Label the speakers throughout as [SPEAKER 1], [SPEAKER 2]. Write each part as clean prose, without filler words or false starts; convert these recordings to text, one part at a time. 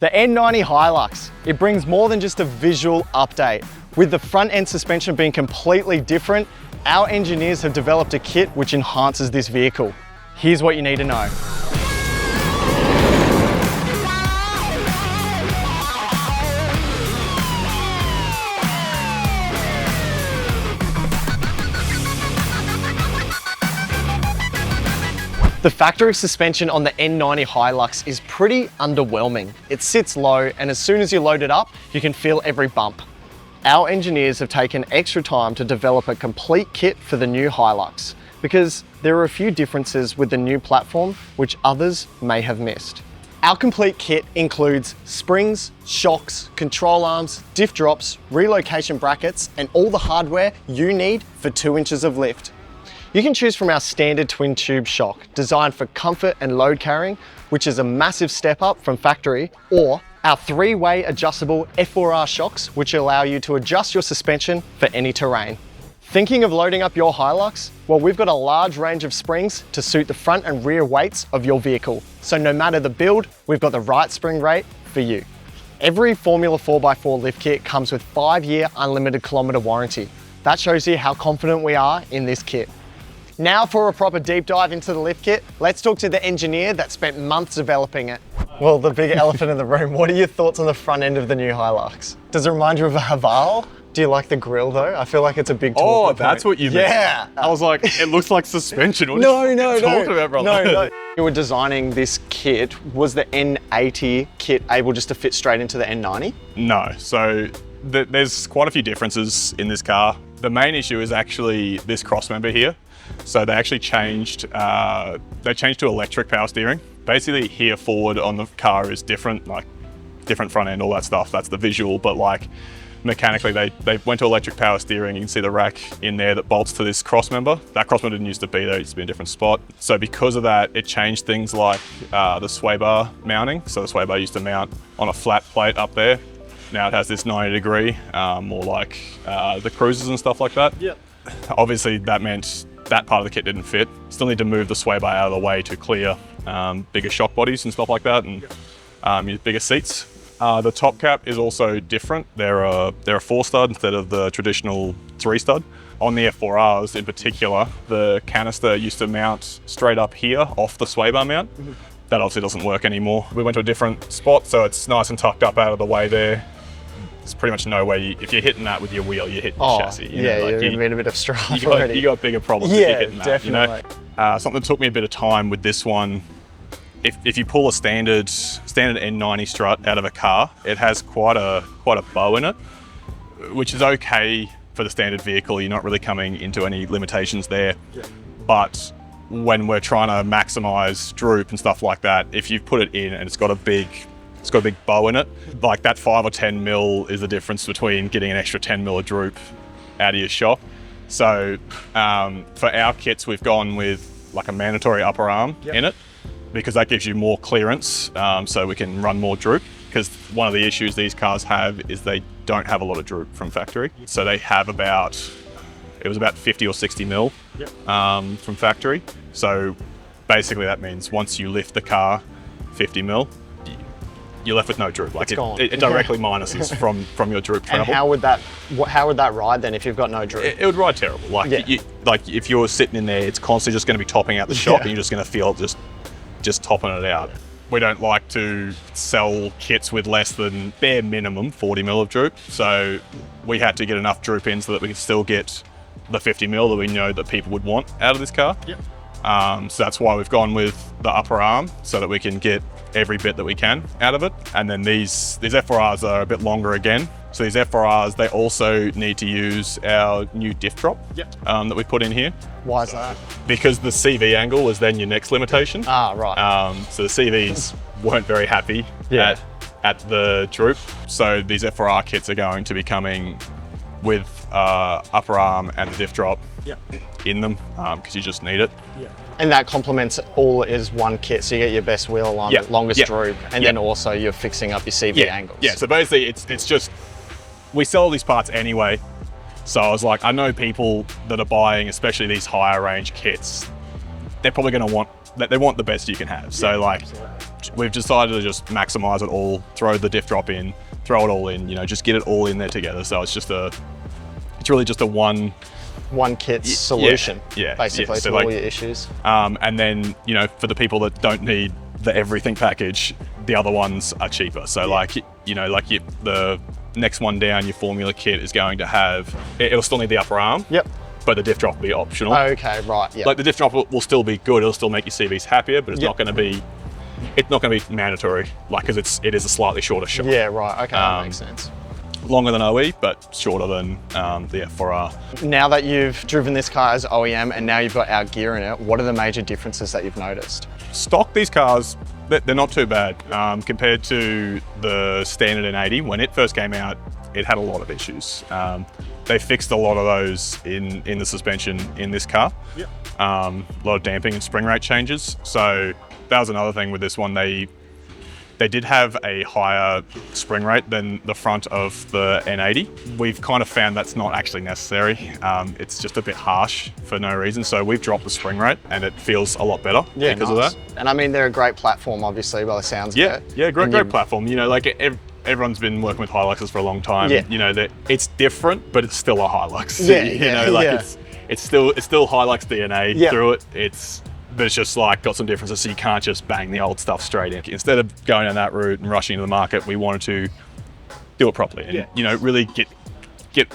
[SPEAKER 1] The N90 Hilux, it brings more than just a visual update. With the front end suspension being completely different, our engineers have developed a kit which enhances this vehicle. Here's what you need to know. The factory suspension on the N90 Hilux is pretty underwhelming. It sits low, and as soon as you load it up, you can feel every bump. Our engineers have taken extra time to develop a complete kit for the new Hilux, because there are a few differences with the new platform which others may have missed. Our complete kit includes springs, shocks, control arms, diff drops, relocation brackets, and all the hardware you need for 2 inches of lift. You can choose from our standard twin tube shock, designed for comfort and load carrying, which is a massive step up from factory, or our 3-way adjustable F4R shocks, which allow you to adjust your suspension for any terrain. Thinking of loading up your Hilux? Well, we've got a large range of springs to suit the front and rear weights of your vehicle. So no matter the build, we've got the right spring rate for you. Every Formula 4x4 lift kit comes with 5-year unlimited kilometre warranty. That shows you how confident we are in this kit. Now for a proper deep dive into the lift kit, let's talk to the engineer that spent months developing it. Well, the big elephant in the room, what are your thoughts on the front end of the new Hilux? Does it remind you of a Haval? Do you like the grille though? I feel like it's a big talking point.
[SPEAKER 2] That's what you meant.
[SPEAKER 1] Yeah.
[SPEAKER 2] I was like, it looks like suspension. What
[SPEAKER 1] No.
[SPEAKER 2] are you talking about, brother?
[SPEAKER 1] No. You were designing this kit. Was the N80 kit able just to fit straight into the N90?
[SPEAKER 2] No, so there's quite a few differences in this car. The main issue is actually this crossmember here. So they actually changed, to electric power steering. Basically here forward on the car is different, like different front end, all that stuff. That's the visual, but like mechanically they went to electric power steering. You can see the rack in there that bolts to this crossmember. That crossmember didn't used to be there, it used to be in a different spot. So because of that, it changed things like the sway bar mounting. So the sway bar used to mount on a flat plate up there. Now it has this 90-degree, more like the cruisers and stuff like that.
[SPEAKER 1] Yep.
[SPEAKER 2] Obviously that meant that part of the kit didn't fit. Still need to move the sway bar out of the way to clear bigger shock bodies and stuff like that, and use bigger seats. The top cap is also different. They're a 4-stud instead of the traditional 3-stud. On the F4Rs in particular, the canister used to mount straight up here off the sway bar mount. That obviously doesn't work anymore. We went to a different spot, so it's nice and tucked up out of the way there. There's pretty much no way, if you're hitting that with your wheel, you're hitting the chassis.
[SPEAKER 1] You're in a bit of strife
[SPEAKER 2] you got bigger problems if you're hitting that.
[SPEAKER 1] Definitely.
[SPEAKER 2] Something that took me a bit of time with this one, if you pull a standard N90 strut out of a car, it has quite a bow in it, which is okay for the standard vehicle. You're not really coming into any limitations there. Yeah. But when we're trying to maximize droop and stuff like that, if you put it in and it's got a big bow in it, like that 5 or 10 mil is the difference between getting an extra 10 mil of droop out of your shock. So for our kits, we've gone with like a mandatory upper arm in it, because that gives you more clearance, so we can run more droop. Because one of the issues these cars have is they don't have a lot of droop from factory. So they have about 50 or 60 mil from factory. So basically that means once you lift the car 50 mil, you're left with no droop. Like it directly minuses from your droop travel.
[SPEAKER 1] And how would that ride then if you've got no droop?
[SPEAKER 2] It would ride terrible. Like if you're sitting in there, it's constantly just going to be topping out the shock, and you're just going to feel just topping it out. We don't like to sell kits with less than bare minimum 40 mil of droop. So we had to get enough droop in so that we could still get the 50 mil that we know that people would want out of this car.
[SPEAKER 1] Yep.
[SPEAKER 2] So that's why we've gone with the upper arm, so that we can get every bit that we can out of it. And then these F4Rs are a bit longer again. So these F4Rs, they also need to use our new diff drop that we put in here.
[SPEAKER 1] Why is that?
[SPEAKER 2] Because the CV angle was then your next limitation.
[SPEAKER 1] Ah, right.
[SPEAKER 2] So the CVs weren't very happy at the droop. So these F4R kits are going to be coming with upper arm and the diff drop in them, because you just need it.
[SPEAKER 1] Yeah. And that complements all as one kit, so you get your best wheel alignment, longest droop, and then also you're fixing up your CV angles.
[SPEAKER 2] Yeah, so basically it's just, we sell these parts anyway. So I was like, I know people that are buying, especially these higher range kits, they're probably going to want the best you can have. So like, we've decided to just maximize it all, throw the diff drop in, throw it all in, you know, just get it all in there together. So it's really just a one
[SPEAKER 1] kit solution, basically,
[SPEAKER 2] so
[SPEAKER 1] to all your issues.
[SPEAKER 2] And then, you know, for the people that don't need the everything package, the other ones are cheaper. So like, you know, like the next one down, your formula kit is going to have, it'll still need the upper arm.
[SPEAKER 1] Yep.
[SPEAKER 2] But the diff drop will be optional.
[SPEAKER 1] Okay, right, yeah.
[SPEAKER 2] Like the diff drop will still be good, it'll still make your CVs happier, but it's not gonna be mandatory, like, because it is a slightly shorter shot.
[SPEAKER 1] Yeah, right, okay, that makes sense.
[SPEAKER 2] Longer than OE, but shorter than the F4R.
[SPEAKER 1] Now that you've driven this car as OEM and now you've got our gear in it, what are the major differences that you've noticed?
[SPEAKER 2] Stock, these cars, they're not too bad. Compared to the standard N90, when it first came out, it had a lot of issues. They fixed a lot of those in the suspension in this car. Yep. A lot of damping and spring rate changes. So that was another thing with this one. They did have a higher spring rate than the front of the N80. We've kind of found that's not actually necessary. It's just a bit harsh for no reason. So we've dropped the spring rate and it feels a lot better because of that.
[SPEAKER 1] And I mean, they're a great platform, obviously, by the sounds of it.
[SPEAKER 2] Yeah, great platform. You know, like everyone's been working with Hiluxes for a long time.
[SPEAKER 1] Yeah.
[SPEAKER 2] You know, it's different, but it's still a Hilux. It's still Hilux DNA through it. But it's just like got some differences, so you can't just bang the old stuff straight in. Instead of going down that route and rushing into the market, we wanted to do it properly and you know, really get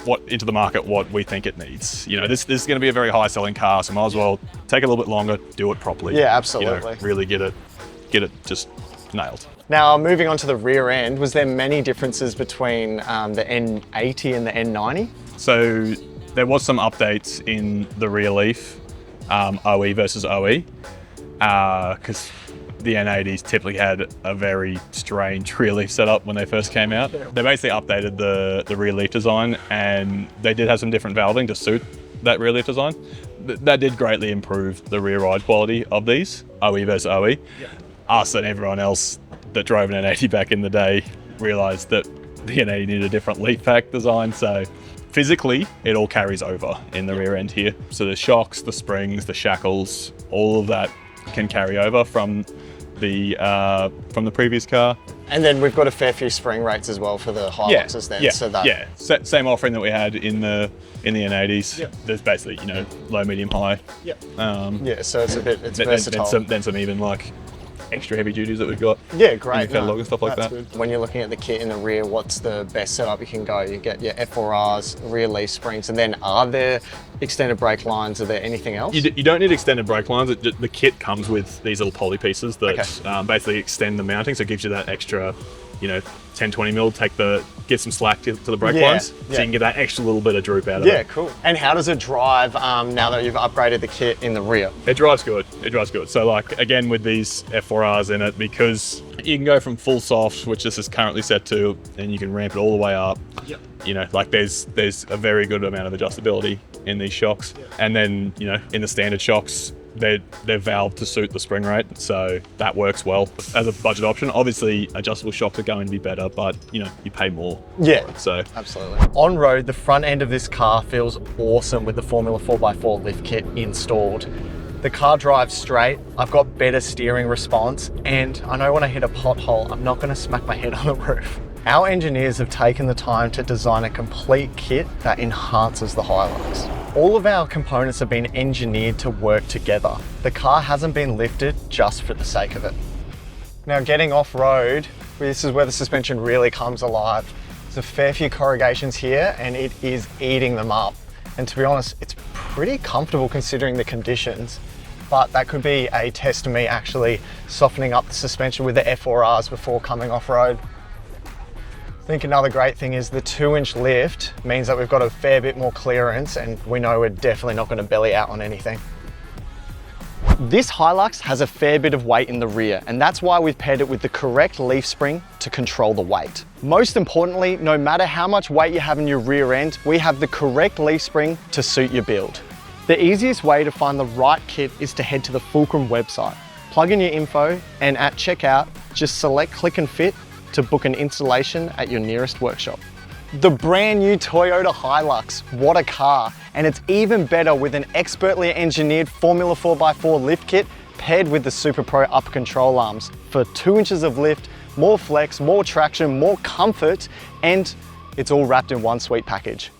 [SPEAKER 2] what into the market what we think it needs. You know, this is going to be a very high selling car, so might as well take a little bit longer, do it properly.
[SPEAKER 1] Yeah, absolutely.
[SPEAKER 2] You know, really get it just nailed.
[SPEAKER 1] Now, moving on to the rear end, was there many differences between the N80 and the N90?
[SPEAKER 2] So there was some updates in the rear leaf, OE versus OE, because the N80s typically had a very strange rear leaf setup when they first came out. They basically updated the rear leaf design, and they did have some different valving to suit that rear leaf design. That did greatly improve the rear ride quality of these, OE versus OE. Yeah. Us and everyone else that drove an N80 back in the day realised that the N80 needed a different leaf pack design, so physically it all carries over in the rear end here. So the shocks, the springs, the shackles, all of that can carry over from the previous car.
[SPEAKER 1] And then we've got a fair few spring rates as well for the Hiluxes then.
[SPEAKER 2] Same offering that we had in the N80s. Yep. There's basically, you know, low, medium, high.
[SPEAKER 1] Yep. So it's versatile.
[SPEAKER 2] Then some even like extra heavy duties that we've got.
[SPEAKER 1] Yeah, great.
[SPEAKER 2] In the catalog and stuff like that.
[SPEAKER 1] Good. When you're looking at the kit in the rear, what's the best setup you can go? You get your F4Rs, rear leaf springs, and then are there extended brake lines? Are there anything else?
[SPEAKER 2] You don't need extended brake lines. The kit comes with these little poly pieces that basically extend the mounting, so it gives you that extra, you know, 10, 20 mil, get some slack to the brake lines, so you can get that extra little bit of droop out of it.
[SPEAKER 1] Yeah, cool. And how does it drive now that you've upgraded the kit in the rear?
[SPEAKER 2] It drives good. So like, again, with these F4Rs in it, because you can go from full soft, which this is currently set to, and you can ramp it all the way up. Yep. You know, like there's a very good amount of adjustability in these shocks. Yep. And then, you know, in the standard shocks, they're valved to suit the spring rate, so that works well as a budget option. Obviously, adjustable shocks are going to be better, but you know, you pay more.
[SPEAKER 1] Yeah,
[SPEAKER 2] so
[SPEAKER 1] absolutely. On road, the front end of this car feels awesome with the Formula 4x4 lift kit installed. The car drives straight, I've got better steering response, and I know when I hit a pothole, I'm not going to smack my head on the roof. Our engineers have taken the time to design a complete kit that enhances the Hilux. All of our components have been engineered to work together. The car hasn't been lifted just for the sake of it. Now, getting off-road, this is where the suspension really comes alive. There's a fair few corrugations here and it is eating them up. And to be honest, it's pretty comfortable considering the conditions, but that could be a test of me actually softening up the suspension with the F4Rs before coming off-road. I think another great thing is the 2-inch lift means that we've got a fair bit more clearance and we know we're definitely not going to belly out on anything. This Hilux has a fair bit of weight in the rear, and that's why we've paired it with the correct leaf spring to control the weight. Most importantly, no matter how much weight you have in your rear end, we have the correct leaf spring to suit your build. The easiest way to find the right kit is to head to the Fulcrum website, plug in your info, and at checkout, just select Click and Fit to book an installation at your nearest workshop. The brand new Toyota Hilux, what a car. And it's even better with an expertly engineered Formula 4x4 lift kit paired with the Super Pro upper control arms for 2 inches of lift, more flex, more traction, more comfort, and it's all wrapped in one sweet package.